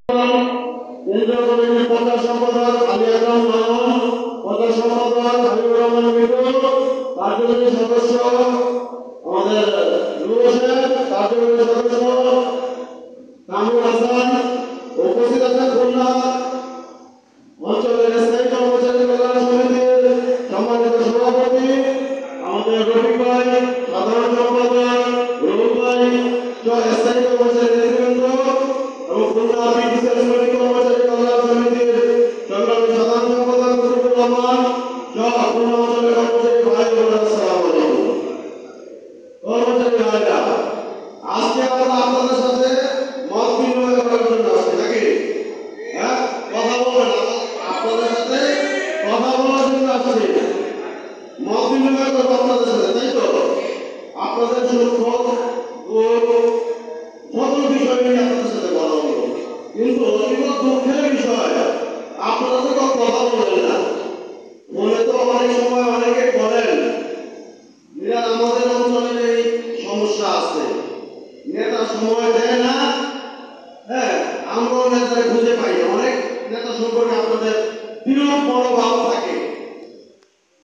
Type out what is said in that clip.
কেন্দ্রীয় কমিটির প্রচার সম্পাদক আলী আকরাম নয়ন, প্রচার সম্পাদক হাবিবুর রহমান মিঠু, কার্যকরী সদস্য আমাদের নূর হোসেন, কার্যকরী সদস্য কামরুল হাসান, উপস্থিত আছেন খুলনা অঞ্চলের স্থায়ী কর্মচারী কল্যাণ সমিতির সম্মানিত সভাপতি আমাদের রফিক ভাই, সাধারণ সম্পাদক রুহুল ভাই, স্থায়ী কর্মচারী নেতৃবৃন্দ এবং খুলনা বিডিসিএল সমিতি কর্মচারী কল্যাণ সমিতির সংগ্রামী সাধারণ সম্পাদক মুজিবুর রহমান সহ খুলনা অঞ্চলের কর্মচারী ভাই বোনেরা, আসসালামু আলাইকুম। কর্মচারী ভাইরা, আজকে আমরা আপনাদের সাথে মত বিনিময় করার জন্য আসছি নাকি? হ্যাঁ, কথা বলবেন, আপনাদের সাথে কথা বলার জন্য আসছি, মত বিনিময় করবো আপনাদের সাথে, তাই তো? আপনাদের সুখ ও সকল বিষয় নিয়ে আপনাদের সাথে কথা বলবো, কিন্তু অতীব দুঃখের বিষয় আপনারা তো কথা বলবেন না। মনে তো অনেক সময় অনেকে বলেন আমাদের অঞ্চলের এই সমস্যা আছে, নেতা সময় দেয় না। হ্যাঁ, আমরাও নেতারে খুঁজে পাই না। অনেক নেতা সম্পর্কে আপনাদের বিরূপ মনোভাব থাকে।